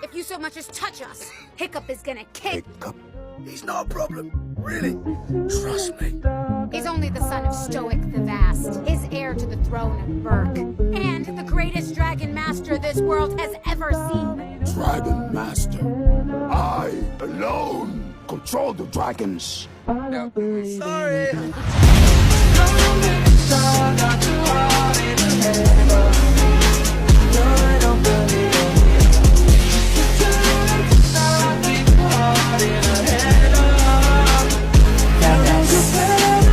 If you so much as touch us, Hiccup is gonna kick. Hiccup? He's not a problem. Really. Trust me. He's only the son of Stoic the Vast, his heir to the throne of Berk, and the greatest dragon master this world has ever seen. Dragon Master. I, alone, control the dragons. Sorry.